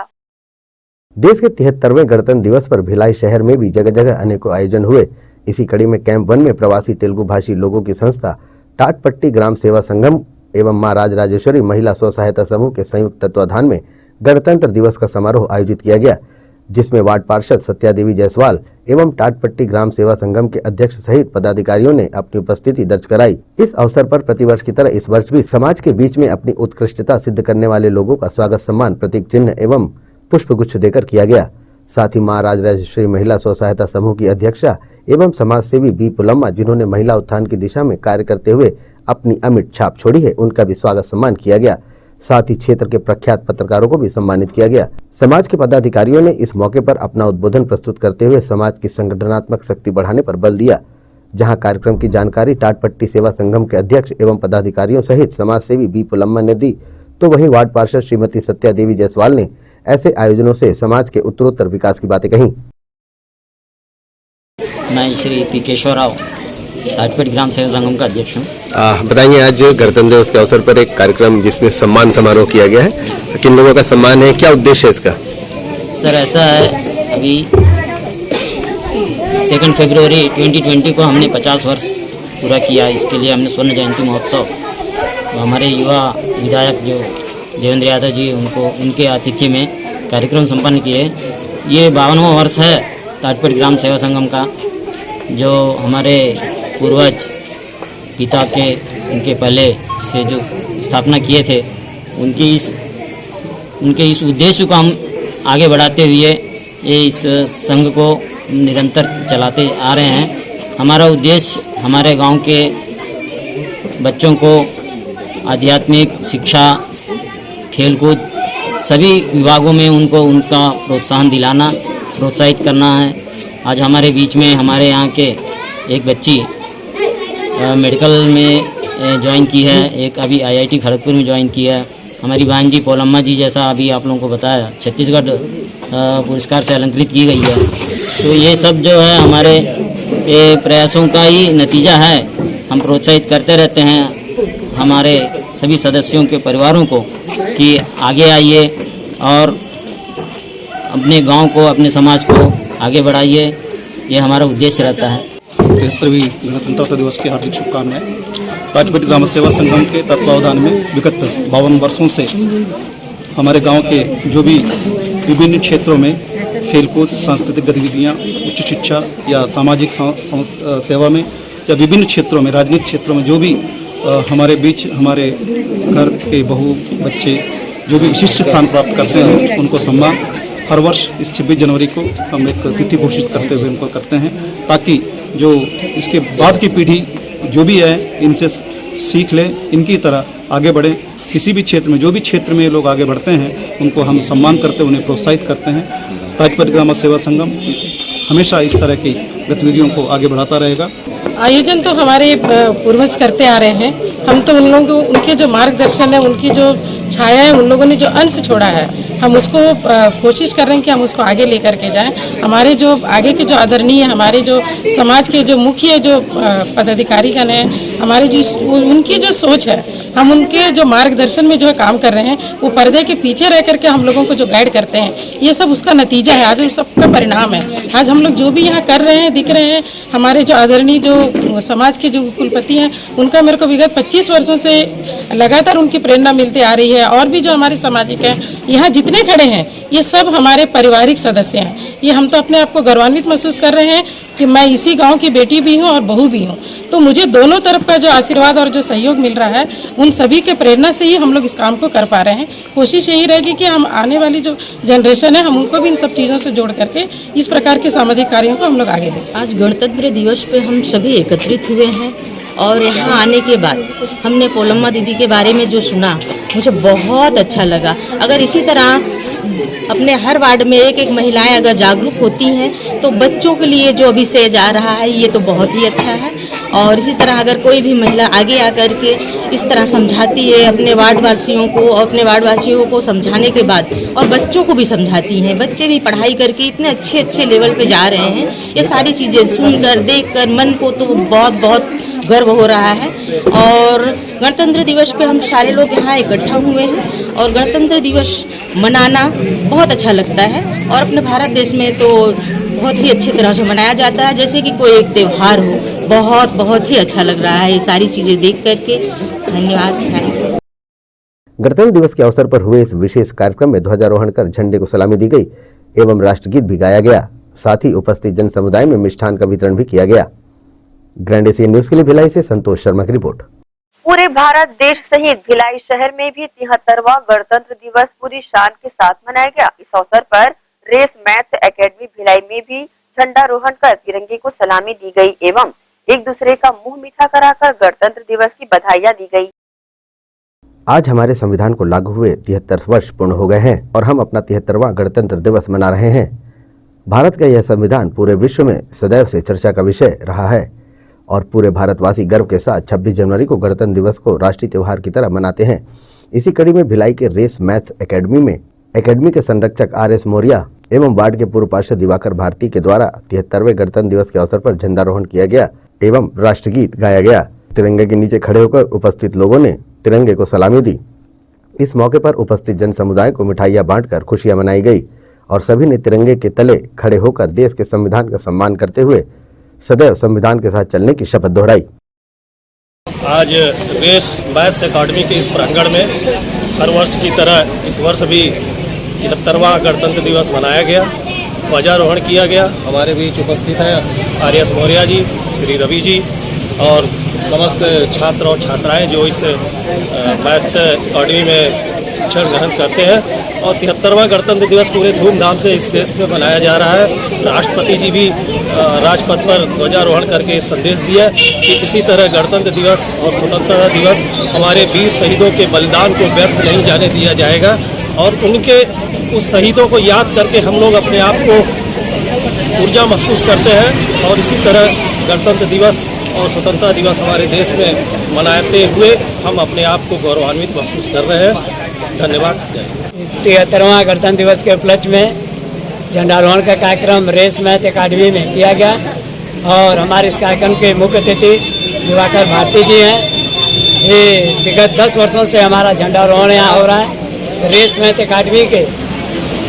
देश के 73वें गणतंत्र दिवस पर भिलाई शहर में भी जगह जगह अनेकों आयोजन हुए। इसी कड़ी में कैंप 1 में प्रवासी तेलुगु भाषी लोगों की संस्था टाटपट्टी ग्राम सेवा संगम एवं मां राजराजेश्वरी महिला स्व सहायता समूह के संयुक्त तत्वाधान में गणतंत्र दिवस का समारोह आयोजित किया गया, जिसमें वार्ड पार्षद सत्या देवी जायसवाल एवं टाटपट्टी ग्राम सेवा संगम के अध्यक्ष सहित पदाधिकारियों ने अपनी उपस्थिति दर्ज कराई। इस अवसर पर प्रतिवर्ष की तरह इस वर्ष भी समाज के बीच में अपनी उत्कृष्टता सिद्ध करने वाले लोगों का स्वागत सम्मान, प्रतीक चिन्ह एवं पुष्प गुच्छ देकर किया गया। साथ ही मां राजराजेश्वरी महिला स्व सहायता समूह की अध्यक्षा एवं समाज सेवी बी पुलम्मा, जिन्होंने महिला उत्थान की दिशा में कार्य करते हुए अपनी अमिट छाप छोड़ी है, उनका भी स्वागत सम्मान किया गया। साथ ही क्षेत्र के प्रख्यात पत्रकारों को भी सम्मानित किया गया। समाज के पदाधिकारियों ने इस मौके पर अपना उद्बोधन प्रस्तुत करते हुए समाज की संगठनात्मक शक्ति बढ़ाने पर बल दिया। जहां कार्यक्रम की जानकारी टाटपट्टी सेवा संगम के अध्यक्ष एवं पदाधिकारियों सहित समाज सेवी बी पुलम्मा ने दी, तो वहीं वार्ड पार्षद श्रीमती सत्या देवी जायसवाल ने ऐसे आयोजनों से समाज के उत्तरोत्तर विकास की बातें कही। मैं श्री पी केशवर राव टाटपट्टी ग्राम सेवा संगम का अध्यक्ष हूँ। बताएंगे, आज गणतंत्र दिवस के अवसर पर एक कार्यक्रम जिसमें सम्मान समारोह किया गया है, किन लोगों का सम्मान है, क्या उद्देश्य है इसका? सर ऐसा है, अभी 2 फरवरी 2020 को हमने 50 वर्ष पूरा किया। इसके लिए हमने स्वर्ण जयंती महोत्सव हमारे युवा विधायक जो देवेंद्र यादव जी उनके आतिथ्य में कार्यक्रम संपन्न किए। ये 52वां वर्ष है ताजपेट ग्राम सेवा संगम का, जो हमारे पूर्वज पिता के उनके पहले से जो स्थापना किए थे, उनके इस उद्देश्य को हम आगे बढ़ाते हुए ये इस संघ को निरंतर चलाते आ रहे हैं। हमारा उद्देश्य हमारे गांव के बच्चों को आध्यात्मिक शिक्षा, खेलकूद सभी विभागों में उनका प्रोत्साहन दिलाना, प्रोत्साहित करना है। आज हमारे बीच में हमारे यहाँ के एक बच्ची मेडिकल में ज्वाइन की है, एक अभी IIT खड़गपुर में ज्वाइन की है। हमारी बहन जी पोलम्मा जी, जैसा अभी आप लोगों को बताया, छत्तीसगढ़ पुरस्कार से अलंकृत की गई है। तो ये सब जो है हमारे प्रयासों का ही नतीजा है। हम प्रोत्साहित करते रहते हैं हमारे सभी सदस्यों के परिवारों को कि आगे आइए और अपने गांव को, अपने समाज को आगे बढ़ाइए। ये हमारा उद्देश्य रहता है। 73वीं गणतंत्रता दिवस की हार्दिक शुभकामनाएं। ताजपेट ग्राम सेवा संगम के तत्वावधान में विगत 52 वर्षों से हमारे गांव के जो भी विभिन्न क्षेत्रों में खेलकूद, सांस्कृतिक गतिविधियां, उच्च शिक्षा या सामाजिक सेवा में या विभिन्न क्षेत्रों में, राजनीतिक क्षेत्रों में जो भी हमारे बीच हमारे घर के बहू बच्चे जो भी विशिष्ट स्थान प्राप्त करते हैं, उनको सम्मान हर वर्ष इस 26 जनवरी को हम एक तिथि घोषित करते हुए उनको करते हैं, ताकि जो इसके बाद की पीढ़ी जो भी है इनसे सीख ले, इनकी तरह आगे बढ़े। किसी भी क्षेत्र में, जो भी क्षेत्र में लोग आगे बढ़ते हैं, उनको हम सम्मान करते, उन्हें प्रोत्साहित करते हैं। ताजपेट ग्राम सेवा संगम हमेशा इस तरह की गतिविधियों को आगे बढ़ाता रहेगा। आयोजन तो हमारे पूर्वज करते आ रहे हैं। हम तो उन लोगों, उनके जो मार्गदर्शन है, उनकी जो छाया है, उन लोगों ने जो अंश छोड़ा है, हम उसको कोशिश कर रहे हैं कि हम उसको आगे लेकर के जाएं। हमारे जो आगे के जो आदरणीय, हमारे जो समाज के जो मुख्य जो पदाधिकारीगण हैं, हमारे जो उनकी जो सोच है, हम उनके जो मार्गदर्शन में जो है काम कर रहे हैं, वो पर्दे के पीछे रह करके हम लोगों को जो गाइड करते हैं, ये सब उसका नतीजा है। आज उस सबका परिणाम है। आज हम लोग जो भी यहाँ कर रहे हैं, दिख रहे हैं। हमारे जो आदरणीय जो समाज के जो कुलपति हैं, उनका मेरे को विगत 25 वर्षों से लगातार उनकी प्रेरणा मिलती आ रही है। और भी जो हमारे सामाजिक हैं, यहाँ जितने खड़े हैं, ये सब हमारे पारिवारिक सदस्य हैं। ये हम तो अपने आप को गौरवान्वित महसूस कर रहे हैं कि मैं इसी गांव की बेटी भी हूं और बहू भी हूं। तो मुझे दोनों तरफ का जो आशीर्वाद और जो सहयोग मिल रहा है, उन सभी के प्रेरणा से ही हम लोग इस काम को कर पा रहे हैं। कोशिश यही रहेगी कि हम आने वाली जो जनरेशन है, हम उनको भी इन सब चीज़ों से जोड़ करके इस प्रकार के सामाजिक कार्यों को हम लोग आगे ले जाएं। आज गणतंत्र दिवस पे हम सभी एकत्रित हुए हैं और यहाँ आने के बाद हमने पोलम्मा दीदी के बारे में जो सुना, मुझे बहुत अच्छा लगा। अगर इसी तरह अपने हर वार्ड में एक महिलाएं अगर जागरूक होती हैं, तो बच्चों के लिए जो अभी से जा रहा है, ये तो बहुत ही अच्छा है। और इसी तरह अगर कोई भी महिला आगे आकर के इस तरह समझाती है अपने वार्डवासियों को, और अपने वार्डवासियों को समझाने के बाद और बच्चों को भी समझाती हैं, बच्चे भी पढ़ाई करके इतने अच्छे अच्छे लेवल पे जा रहे हैं। ये सारी चीज़ें सुनकर, देखकर मन को तो बहुत बहुत गर्व हो रहा है। और गणतंत्र दिवस पे हम सारे लोग यहाँ इकट्ठा हुए हैं और गणतंत्र दिवस मनाना बहुत अच्छा लगता है। और अपने भारत देश में तो बहुत ही अच्छी तरह से मनाया जाता है, जैसे कि कोई एक त्यौहार हो। बहुत बहुत ही अच्छा लग रहा है ये सारी चीज़ें देख करके। धन्यवाद, थैंक यू। गणतंत्र दिवस के अवसर पर हुए इस विशेष कार्यक्रम में ध्वजारोहण कर झंडे को सलामी दी गई एवं राष्ट्रगीत भी गाया गया। साथ ही उपस्थित जन समुदाय में मिष्ठान का वितरण भी किया गया। ग्रैंड एशियन न्यूज के लिए भिलाई से संतोष शर्मा की रिपोर्ट। पूरे भारत देश सहित भिलाई शहर में भी 73वां गणतंत्र दिवस पूरी शान के साथ मनाया गया। इस अवसर पर रेस मैथ्स एकेडमी भिलाई में भी झंडारोहण कर तिरंगे को सलामी दी गई एवं एक दूसरे का मुंह मीठा कराकर गणतंत्र दिवस की बधाइयां दी गई। आज हमारे संविधान को लागू हुए 73 वर्ष पूर्ण हो गए हैं और हम अपना 73वां गणतंत्र दिवस मना रहे हैं। भारत का यह संविधान पूरे विश्व में सदैव से चर्चा का विषय रहा है और पूरे भारतवासी गर्व के साथ 26 जनवरी को गणतंत्र दिवस को राष्ट्रीय त्योहार की तरह मनाते हैं। इसी कड़ी में भिलाई के रेस मैथ्स एकेडमी में एकेडमी के संरक्षक RS मौर्य एवं वार्ड के पूर्व पार्षद दिवाकर भारती के द्वारा 73वें गणतंत्र दिवस के अवसर पर झंडारोहण किया गया एवं राष्ट्रगीत गाया गया। तिरंगे के नीचे खड़े होकर उपस्थित लोगों ने तिरंगे को सलामी दी। इस मौके पर उपस्थित जन समुदाय को मिठाइयां बांटकर खुशियां मनाई गई और सभी ने तिरंगे के तले खड़े होकर देश के संविधान का सम्मान करते हुए सदैव संविधान के साथ चलने की शपथ दोहराई। आज रेस बैस अकादमी के इस प्रांगण में हर वर्ष की तरह इस वर्ष भी 73वां गणतंत्र दिवस मनाया गया, ध्वजारोहण किया गया। हमारे बीच उपस्थित हैं आर.एस. मौर्य जी, श्री रवि जी और समस्त छात्र और छात्राएं जो इस बैस अकादमी में शिक्षण ग्रहण करते हैं। और 73वां गणतंत्र दिवस पूरे धूमधाम से इस देश में मनाया जा रहा है। राष्ट्रपति जी भी राजपथ पर ध्वजारोहण करके संदेश दिया कि किसी तरह गणतंत्र दिवस और स्वतंत्रता दिवस हमारे वीर शहीदों के बलिदान को व्यर्थ नहीं जाने दिया जाएगा और उनके उस शहीदों को याद करके हम लोग अपने आप को ऊर्जा महसूस करते हैं और इसी तरह गणतंत्र दिवस और स्वतंत्रता दिवस हमारे देश में मनाते हुए हम अपने आप को गौरवान्वित महसूस कर रहे हैं। धन्यवाद। 73वां गणतंत्र दिवस के उपलक्ष्य में झंडारोहण का कार्यक्रम रेस मैथ अकादमी में किया गया और हमारे इस कार्यक्रम के मुख्य अतिथि दिवाकर भारती जी हैं। ये विगत 10 वर्षों से हमारा झंडारोहण यहाँ हो रहा है। रेस मैथ अकादमी के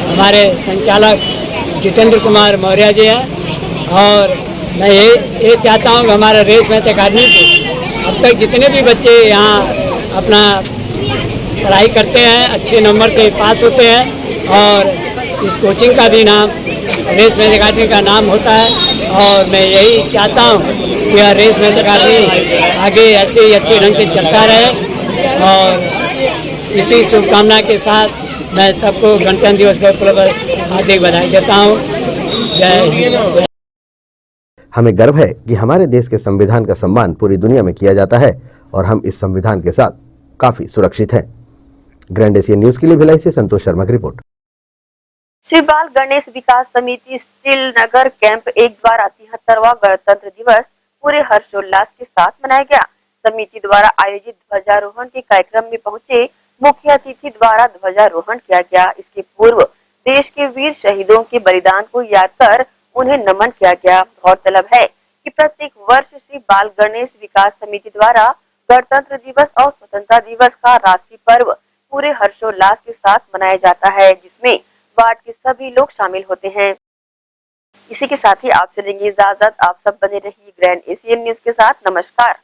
हमारे संचालक जितेंद्र कुमार मौर्य जी हैं और मैं ये चाहता हूँ कि हमारे रेस मैथ अकादमी से अब तक जितने भी बच्चे यहाँ अपना पढ़ाई करते हैं अच्छे नंबर से पास होते हैं और इस कोचिंग का भी नाम रेस मैथ अकादमी का नाम होता है और मैं यही चाहता हूँ कि यह रेस मैथ अकादमी आगे ऐसे ही अच्छे ढंग से चलता रहे और इसी शुभकामना के साथ मैं सबको गणतंत्र दिवस के उपलक्ष्य हार्दिक बधाई देता हूँ। जय हिंद। हमें गर्व है कि हमारे देश के संविधान का सम्मान पूरी दुनिया में किया जाता है और हम इस संविधान के साथ काफी सुरक्षित हैं। ग्रैंड एशियन न्यूज के लिए भिलाई से संतोष शर्मा की रिपोर्ट। श्री बाल गणेश विकास समिति स्टील नगर कैंप 1 द्वारा 73वां गणतंत्र दिवस पूरे हर्षोल्लास के साथ मनाया गया। समिति द्वारा आयोजित ध्वजारोहण के कार्यक्रम में पहुंचे मुख्य अतिथि द्वारा ध्वजारोहण किया गया। इसके पूर्व देश के वीर शहीदों के बलिदान को याद कर उन्हें नमन किया गया। गौरतलब है कि प्रत्येक वर्ष श्री बाल गणेश विकास समिति द्वारा गणतंत्र दिवस और स्वतंत्रता दिवस का राष्ट्रीय पर्व पूरे हर्षोल्लास के साथ मनाया जाता है, जिसमें वार्ड के सभी लोग शामिल होते हैं। इसी के साथ ही आपसे लेंगे इजाजत। आप सब बने रहिए ग्रैंड एशियन न्यूज के साथ। नमस्कार।